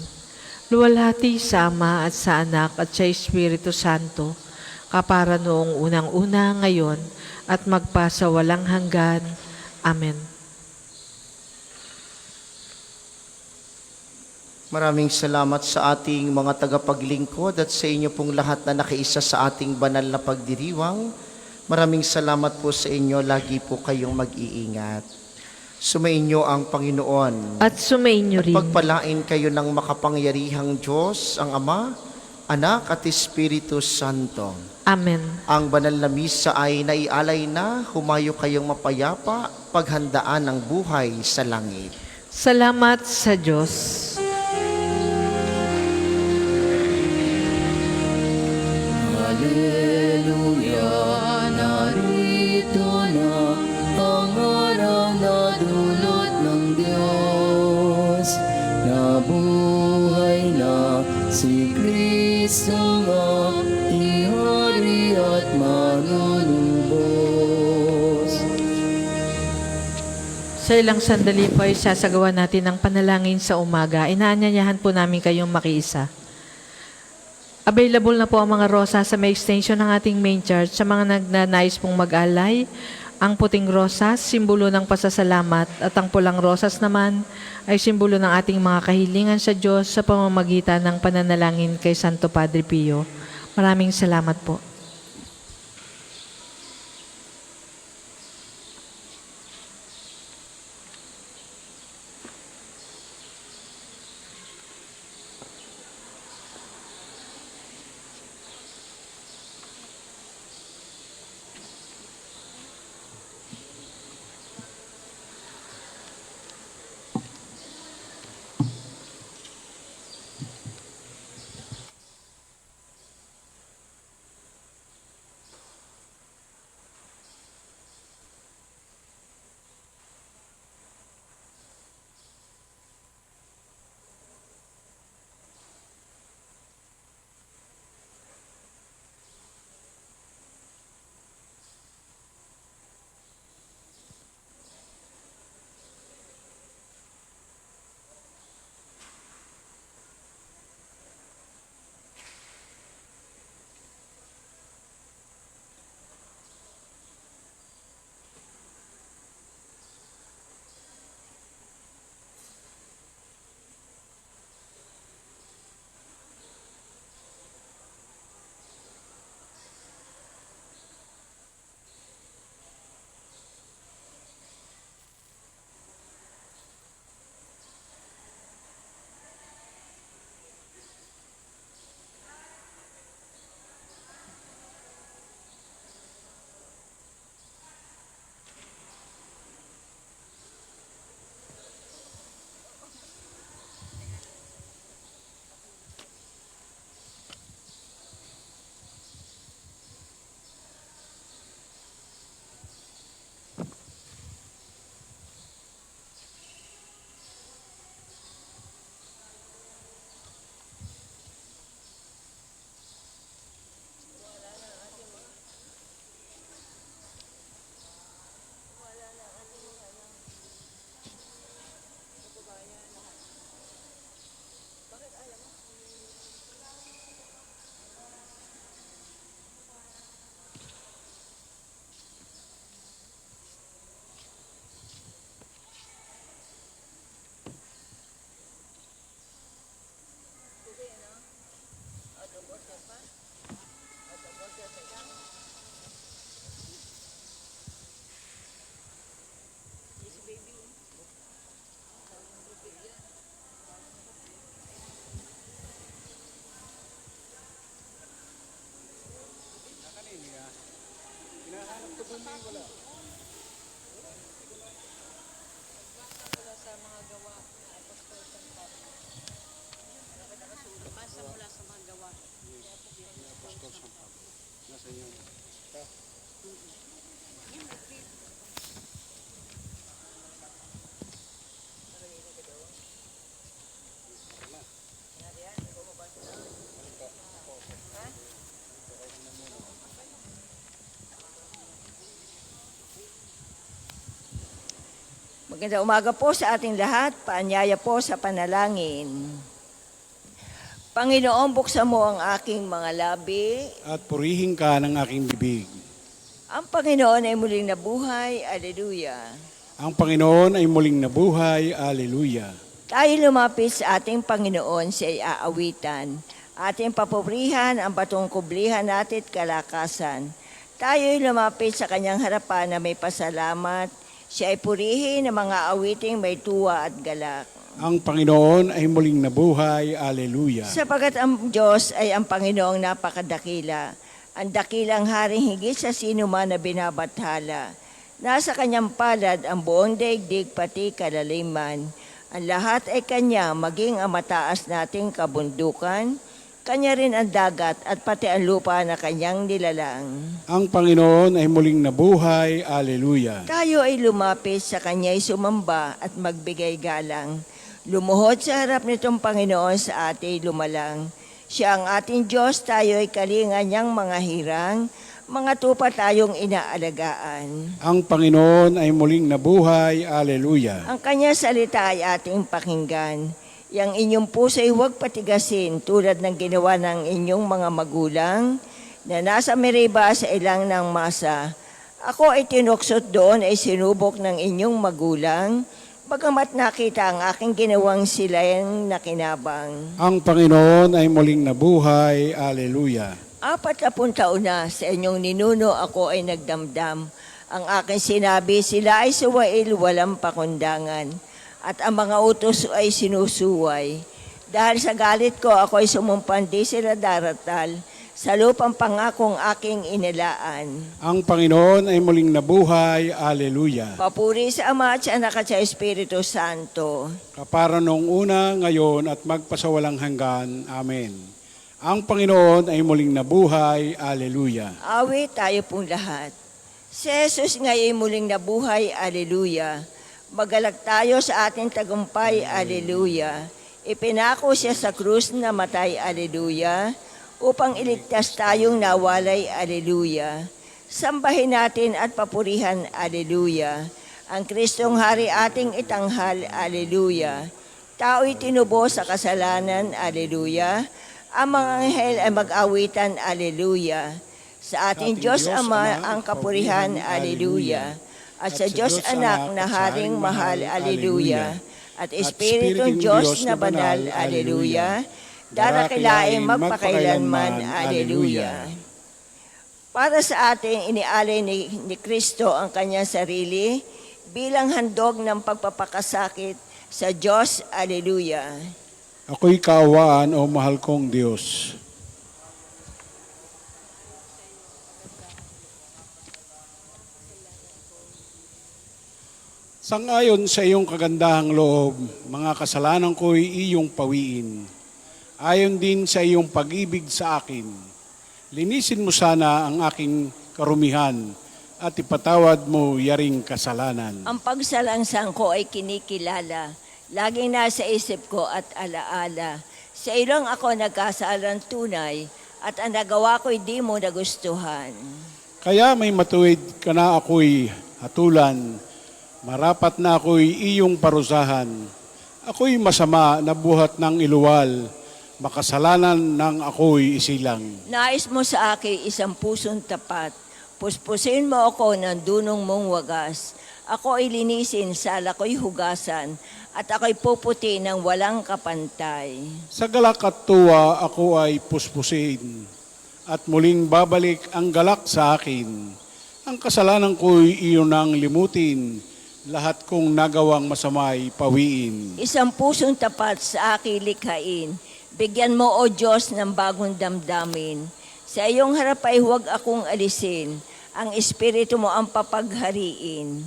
Luwalhati sa Ama at sa Anak at sa Espiritu Santo, kapara noong unang-una ngayon, at magpasa walang hanggan. Amen. Maraming salamat sa ating mga tagapaglingkod at sa inyo pong lahat na nakiisa sa ating banal na pagdiriwang. Maraming salamat po sa inyo. Lagi po kayong mag-iingat. Sumainyo ang Panginoon. At sumainyo rin. Pagpalain kayo ng makapangyarihang Diyos, ang Ama, Anak at Espiritu Santo. Amen. Ang banal na misa ay naialay na, humayo kayong mapayapa, paghandaan ng buhay sa langit. Salamat sa Diyos. Hallelujah, narito na ang araw na dulot ng Diyos. Nabuhay na si Kristo nga, ihari at manunubos. Sa ilang sandali po ay sasagawa natin ang panalangin sa umaga. Inaanyayahan po namin kayong makiisa. Available na po ang mga rosa sa may extension ng ating main church. Sa mga nagnanais pong mag-alay, ang puting rosas, simbolo ng pasasalamat, at ang pulang rosas naman ay simbolo ng ating mga kahilingan sa Diyos sa pamamagitan ng pananalangin kay Santo Padre Pio. Maraming salamat po. Magandang umaga po sa ating lahat. Paanyaya po sa panalangin. Panginoon, buksan mo ang aking mga labi. At purihin ka ng aking bibig. Ang Panginoon ay muling nabuhay. Aleluya. Ang Panginoon ay muling nabuhay. Aleluya. Tayo lumapit sa ating Panginoon sa aawitan. Ating papurihan ang batong kublihan natin at kalakasan. Tayo'y lumapit sa kanyang harapan na may pasalamat. Siya ay purihin ng mga awiting may tuwa at galak. Ang Panginoon ay muling nabuhay. Aleluya. Sapagat ang Diyos ay ang Panginoong napakadakila. Ang dakilang haring higit sa sino man na binabathala. Nasa kanyang palad ang buong daigdig pati kalaliman. Ang lahat ay kanya, maging ang mataas nating kabundukan. Kanya rin ang dagat at pati ang lupa na kanyang nilalang. Ang Panginoon ay muling nabuhay. Aleluya. Tayo ay lumapit sa kanya'y sumamba at magbigay galang. Lumuhod sa harap nitong Panginoon sa ating lumalang. Siya ang ating Diyos, tayo ay kalinga niyang mga hirang, mga tupa tayong inaalagaan. Ang Panginoon ay muling nabuhay. Aleluya. Ang kanyang salita ay ating pakinggan. Yang inyong puso ay huwag patigasin tulad ng ginawa ng inyong mga magulang na nasa Meriba sa ilang ng masa. Ako ay tinuksot doon ay sinubok ng inyong magulang, bagamat nakita ang aking ginawang silang nakinabang. Ang Panginoon ay muling nabuhay. Aleluya. 40 taon na sa inyong ninuno ako ay nagdamdam. Ang aking sinabi, sila ay suwail walang pakundangan. At ang mga utos ay sinusuway. Dahil sa galit ko, ako ay sumumpan, di sila daratal. Sa lupang pangakong aking inilaan. Ang Panginoon ay muling nabuhay. Aleluya. Papuri sa Ama at sa Anak at sa Espiritu Santo. Kapara noong una, ngayon at magpasawalang hanggan. Amen. Ang Panginoon ay muling nabuhay. Aleluya. Awit tayo pong lahat. Si Jesus ngayon muling nabuhay. Aleluya. Magalag tayo sa ating tagumpay, aleluya. Ipinako siya sa krus na matay, aleluya, upang iligtas tayong nawalay, aleluya. Sambahin natin at papurihan, aleluya. Ang Kristong Hari ating itanghal, aleluya. Tao'y tinubo sa kasalanan, aleluya. Ang mga anghel ay mag-awitan, aleluya. Sa ating Diyos Ama ang kapurihan, aleluya. At sa Diyos Anak na Haring Mahal, Aleluya. At Espiritong Diyos na Banal, Aleluya. Darakilaing magpakailanman, Aleluya. Para sa atin, inialay ni Kristo ang kanyang sarili bilang handog ng pagpapakasakit sa Diyos, Aleluya. Ako'y kaawaan o mahal kong Diyos. Sangayon sa iyong kagandahang loob, mga kasalanan ko'y iyong pawiin. Ayon din sa iyong pag-ibig sa akin. Linisin mo sana ang aking karumihan at ipatawad mo yaring kasalanan. Ang pagsalangsang ko ay kinikilala. Laging nasa isip ko at alaala. Sa ilong ako nagkasalang tunay at ang nagawa ko'y di mo nagustuhan. Kaya may matuwid ka na ako'y hatulan. Marapat na ako'y iyong parusahan. Ako'y masama na buhat ng iluwal. Makasalanan ng ako'y isilang. Nais mo sa akin isang pusong tapat. Puspusin mo ako ng dunong mong wagas. Ako ay linisin, sala ko'y hugasan. At ako'y puputi ng walang kapantay. Sa galak at tuwa ako ay puspusin. At muling babalik ang galak sa akin. Ang kasalanan ko'y iyon ang limutin. Lahat kong nagawang masamay pawiin. Isang pusong tapat sa aking likhain. Bigyan mo, O Diyos, ng bagong damdamin. Sa iyong harap ay huwag akong alisin. ang Espiritu mo ang papaghariin.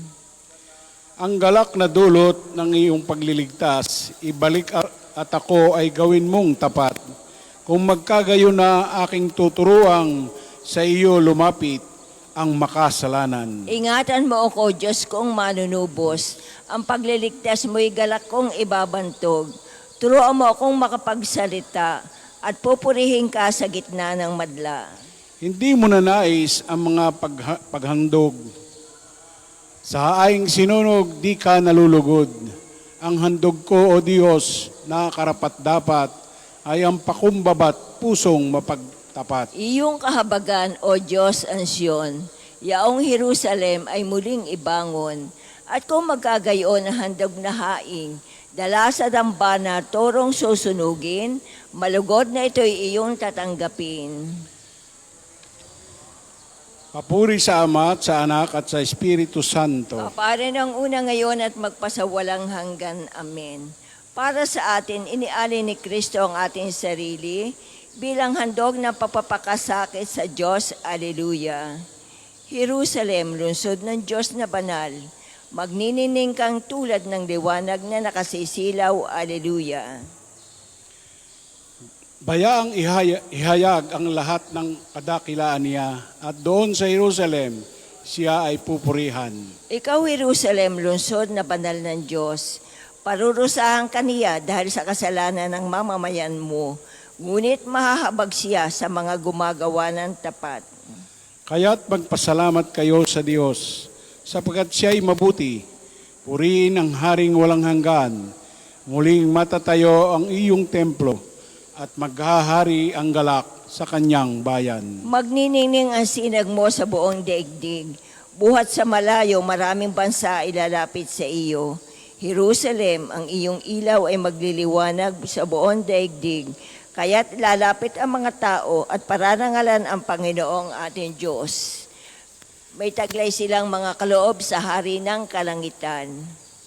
Ang galak na dulot ng iyong pagliligtas, ibalik at ako ay gawin mong tapat. Kung magkagayon na aking tuturuang sa iyo lumapit ang makasalanan. Ingatan mo ako, Diyos kong manunubos. Ang pagliligtas mo'y galak kong ibabantog. Turuan mo akong makapagsalita at pupurihin ka sa gitna ng madla. Hindi mo na nais ang mga paghandog. Sa haing sinunog, di ka nalulugod. Ang handog ko, O Diyos, na karapat-dapat, ay ang pakumbabat pusong mapagtapat. Iyong kahabagan, O Diyos, ang Siyon, yaong Jerusalem ay muling ibangon. At kung magkagayon ang handog na haing, dala sa dambana torong susunugin, malugod na ito'y iyong tatanggapin. Papuri sa Ama at sa Anak at sa Espiritu Santo. Kapare ng una ngayon at magpasawalang hanggan. Amen. Para sa atin, inialin ni Kristo ang ating sarili bilang handog na papapakasakit sa Diyos. Alleluia. Jerusalem, lungsod ng Diyos na banal, magninining kang tulad ng liwanag na nakasisilaw. Alleluia. Bayaang ihayag ang lahat ng kadakilaan niya at doon sa Jerusalem, siya ay pupurihan. Ikaw, Jerusalem, lungsod na banal ng Diyos, parurusahan ka niya dahil sa kasalanan ng mamamayan mo, ngunit mahahabag siya sa mga gumagawa ng tapat. Kaya't magpasalamat kayo sa Diyos, sapagkat siya'y mabuti. Purihin ang haring walang hanggan. Muling matatayo ang iyong templo at maghahari ang galak sa kanyang bayan. Magniningning ang sinag mo sa buong daigdig. Buhat sa malayo, maraming bansa ilalapit sa iyo. Jerusalem, ang iyong ilaw ay magliliwanag sa buong daigdig. Kaya't lalapit ang mga tao at pararangalan ang Panginoong ating Diyos. May taglay silang mga kaloob sa hari ng kalangitan.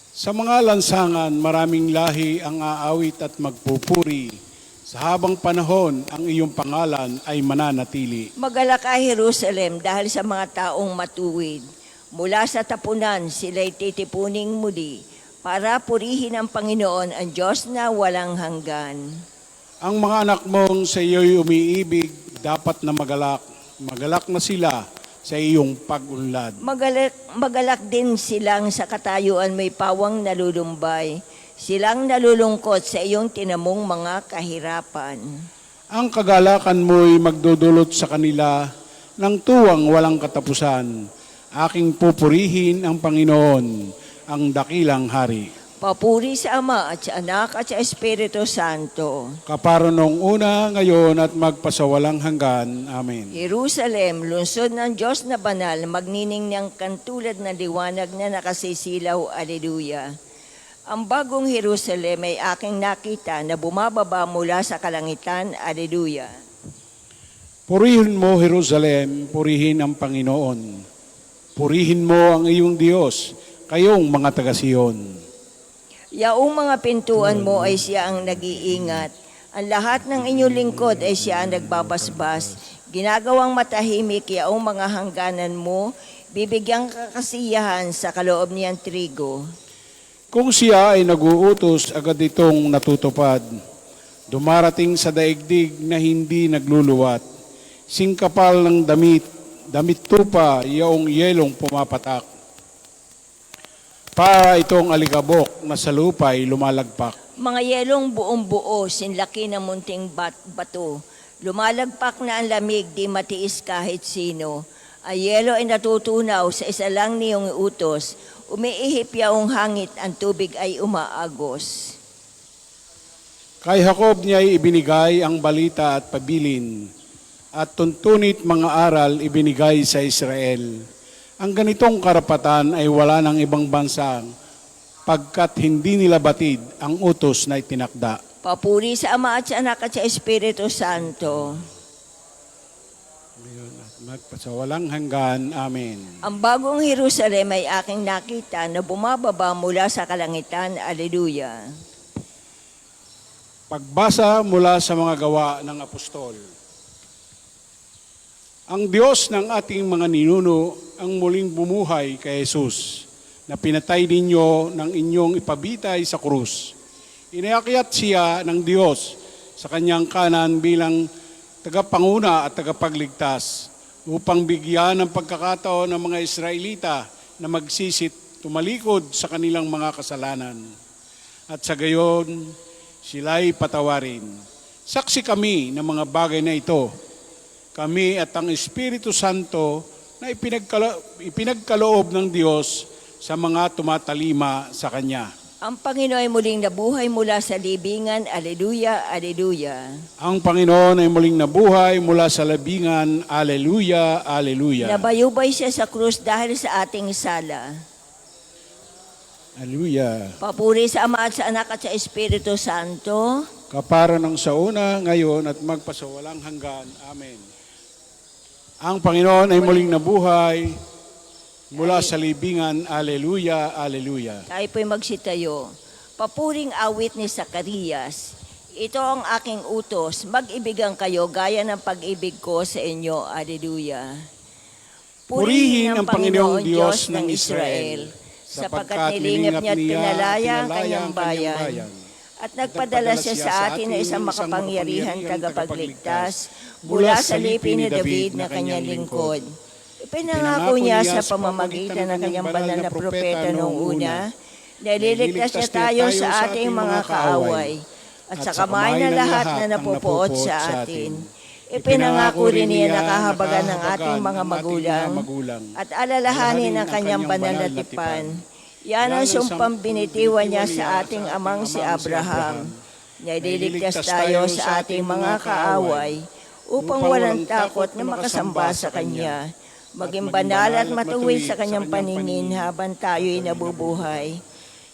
Sa mga lansangan, maraming lahi ang aawit at magpupuri. Sa habang panahon, ang iyong pangalan ay mananatili. Magalak ka, Jerusalem, dahil sa mga taong matuwid. Mula sa tapunan, sila'y titipuning muli para purihin ang Panginoon, ang Diyos na walang hanggan. Ang mga anak mong sa iyo'y umiibig, dapat na magalak. Magalak na sila sa iyong pag-unlad. Magalak din silang sa katayuan may pawang nalulumbay. Silang nalulungkot sa iyong tinamong mga kahirapan. Ang kagalakan mo'y magdudulot sa kanila ng tuwang walang katapusan. Aking pupurihin ang Panginoon, ang dakilang hari. Papuri sa Ama at sa Anak at sa Espiritu Santo. Kaparo nung una, ngayon at magpasawalang hanggan. Amen. Jerusalem, lungsod ng Diyos na banal, magnining niyang kantulad na liwanag na nakasisilaw. Alleluia. Ang bagong Jerusalem ay aking nakita na bumababa mula sa kalangitan. Alleluia. Purihin mo, Jerusalem, purihin ang Panginoon. Purihin mo ang iyong Diyos, kayong mga taga-Siyon. Yaong mga pintuan mo ay siya ang nag-iingat. Ang lahat ng inyong lingkod ay siya ang nagbabasbas. Ginagawang matahimik yaong mga hangganan mo, bibigyang kakasiyahan sa kaloob niyang trigo. Kung siya ay naguutos, agad itong natutupad. Dumarating sa daigdig na hindi nagluluwat. Singkapal ng damit tupa, yaong yelong pumapatak. Para itong alikabok na sa lupa'y lumalagpak. Mga yelong buong buo, sinlaki ng munting bato. Lumalagpak na ang lamig, di matiis kahit sino. Ang yelo ay natutunaw sa isa lang niyong utos. Umiihip yaong hangit, ang tubig ay umaagos. Kay Jacob niya'y ibinigay ang balita at pabilin, at tuntunit mga aral ibinigay sa Israel. Ang ganitong karapatan ay wala ng ibang bansa, pagkat hindi nila batid ang utos na itinakda. Papuri sa Ama at sa Anak at sa Espiritu Santo. Ngayon at magpasawalang hanggan. Amen. Ang bagong Jerusalem ay aking nakita na bumababa mula sa kalangitan. Alleluia. Pagbasa mula sa mga gawa ng apostol. Ang Diyos ng ating mga ninuno ang muling bumuhay kay Jesus na pinatay ninyo ng inyong ipabitay sa krus. Inakyat siya ng Diyos sa kanyang kanan bilang tagapanguna at tagapagligtas upang bigyan ng pagkakataon ng mga Israelita na magsisit tumalikod sa kanilang mga kasalanan. At sa gayon, sila'y patawarin. Saksi kami ng mga bagay na ito. Kami at ang Espiritu Santo na ipinagkaloob ng Diyos sa mga tumatalima sa Kanya. Ang Panginoon ay muling nabuhay mula sa libingan. Aleluya, aleluya. Ang Panginoon ay muling nabuhay mula sa labingan. Aleluya, aleluya. Nabayubay siya sa krus dahil sa ating sala. Aleluya. Papuri sa Ama at sa Anak at sa Espiritu Santo. Kapara ng sa una, ngayon at magpasawalang hanggan. Amen. Ang Panginoon ay muling nabuhay mula sa libingan. Aleluya, aleluya. Tayo po'y magsitayo. Papuring awit ni Zacarias. Ito ang aking utos. Mag-ibigan kayo gaya ng pag-ibig ko sa inyo. Aleluya. Purihin ang Panginoong Diyos ng Israel, sapagkat nilingap niya at pinalaya ang kanyang bayan. At nagpadala siya sa atin na isang makapangyarihan tagapagligtas mula sa lipi ni David na kanyang lingkod. Ipinangako niya sa pamamagitan ng kanyang banal na propeta noong una, na ililigtas niya tayo sa ating mga kaaway at sa kamay ng lahat na napupuot sa atin. Ipinangako rin niya na kahabagan ng ating mga magulang at alalahanin ang kanyang banal na tipan. Yan ang sumpang binitiwan niya sa ating amang si Abraham. Na ililigtas tayo sa ating mga kaaway upang walang takot na makasamba sa Kanya, maging banal at matuwid sa Kanyang paningin habang tayo'y nabubuhay.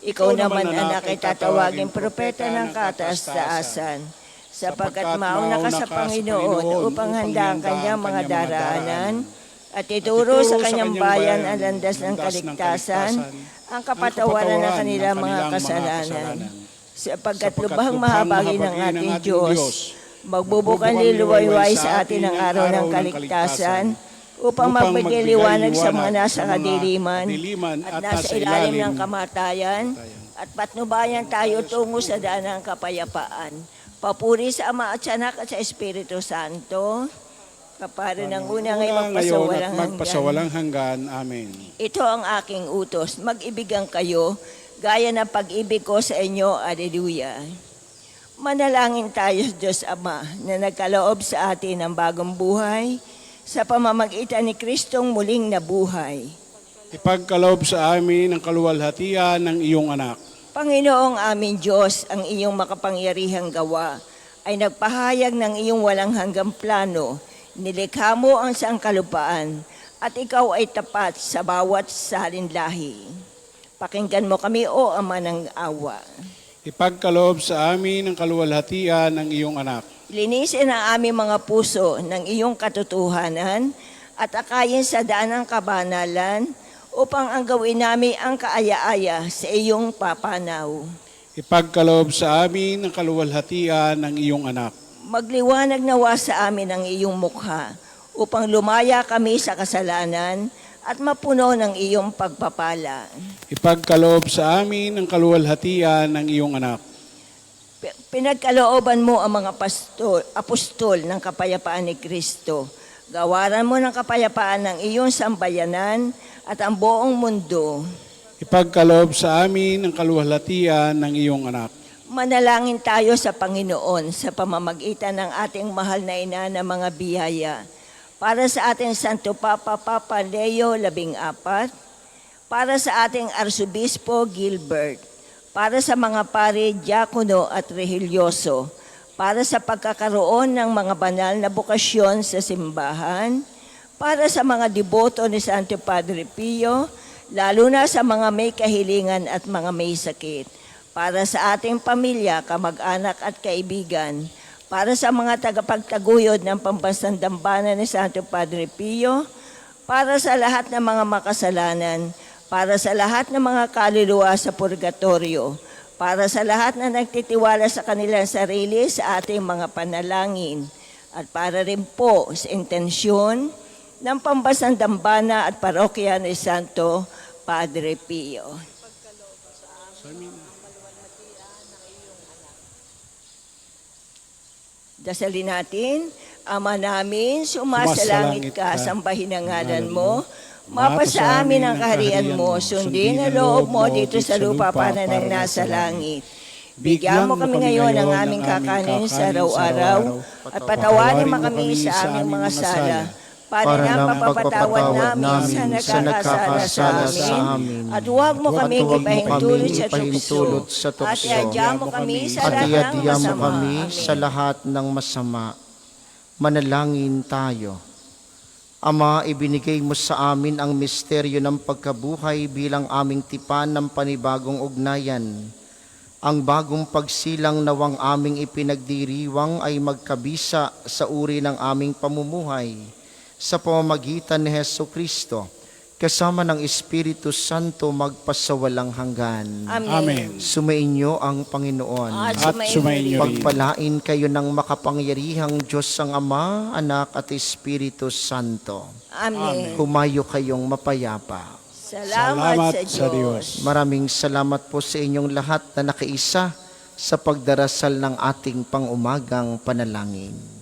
Ikaw naman, anak, ay tatawagin propeta ng kataas-taasan, sapagkat mauna ka sa Panginoon upang handa ang Kanyang mga daraanan at ituro sa Kanyang bayan ang landas ng kaligtasan, ang kapatawaran ng kanilang mga kasalanan. Sapagkat lubhang mahabagin ng ating Diyos, magbubukang liluwayway sa atin ang araw ng kaligtasan, upang magbigay liwanag sa mga nasa kadiliman at nasa ilalim ng kamatayan, at patnubayan tayo tungo sa daan ng kapayapaan. Papuri sa Ama at sa Anak at sa Espiritu Santo, kapara ng una ngayon magpasawalang hanggan. Amen. Ito ang aking utos, mag-ibigan kayo, gaya ng pag-ibig ko sa inyo. Aleluya. Manalangin tayo, Diyos Ama, na nagkaloob sa atin ng bagong buhay sa pamamagitan ni Kristong muling nabuhay. Ipagkaloob sa amin ang kaluwalhatian ng iyong anak. Panginoong aming Diyos, ang iyong makapangyarihang gawa ay nagpahayag ng iyong walang hanggang plano. Nilikha mo ang sangkalupaan at ikaw ay tapat sa bawat salinlahi. Pakinggan mo kami, O Ama ng awa. Ipagkaloob sa amin ang kaluwalhatian ng iyong anak. Linisin ang aming mga puso ng iyong katotohanan at akayin sa daan ng kabanalan upang ang gawin namin ang kaaya-aya sa iyong papanaw. Ipagkaloob sa amin ang kaluwalhatian ng iyong anak. Magliwanag nawa sa amin ang iyong mukha upang lumaya kami sa kasalanan at mapuno ng iyong pagpapala. Ipagkaloob sa amin ang kaluwalhatian ng iyong anak. Pinagkalooban mo ang mga apostol ng kapayapaan ni Kristo. Gawaran mo ng kapayapaan ng iyong sambayanan at ang buong mundo. Ipagkaloob sa amin ang kaluwalhatian ng iyong anak. Manalangin tayo sa Panginoon sa pamamagitan ng ating mahal na ina ng mga biyaya. Para sa ating Santo Papa, Papa Leo 14, para sa ating Arsobispo Gilbert, para sa mga pari, diakono at rehilyoso, para sa pagkakaroon ng mga banal na bukasyon sa simbahan, para sa mga deboto ni Santo Padre Pio, lalo na sa mga may kahilingan at mga may sakit, para sa ating pamilya, kamag-anak at kaibigan, para sa mga tagapagtaguyod ng pambansang dambana ni Santo Padre Pio, para sa lahat ng mga makasalanan, para sa lahat ng mga kaluluwa sa purgatorio, para sa lahat na nagtitiwala sa kanilang sarili sa ating mga panalangin, at para rin po sa intensyon, ng Pambansang Dambana at Parokya ni Santo Padre Pio. Dasalin natin, Ama namin, sumasalangit ka, sambahin ang ngalan mo, mapasa amin ang kaharian mo, sundin ang loob mo dito sa lupa para nang nasa langit. Bigyan mo kami ngayon ng aming kakanin sa araw-araw at patawarin mo kami sa aming mga sala para na mapapatawad namin sa nakakasala sa amin. At huwag mo kami ipahintulot sa tukso. At iadya mo kami sa At lahat ng iadya mo masama. kami sa Amen. lahat ng masama. Manalangin tayo. Ama, ibinigay mo sa amin ang misteryo ng pagkabuhay bilang aming tipan ng panibagong ugnayan. Ang bagong pagsilang nawang aming ipinagdiriwang ay magkabisa sa uri ng aming pamumuhay sa pamamagitan ni Hesukristo, kasama ng Espiritu Santo magpasawalang hanggan. Amen. Sumainyo ang Panginoon. At At sumainyo rin. Pagpalain kayo ng makapangyarihang Diyos ang Ama, Anak at Espiritu Santo. Amen. Humayo kayong mapayapa. Salamat sa Diyos. Maraming salamat po sa inyong lahat na nakiisa sa pagdarasal ng ating pang-umagang panalangin.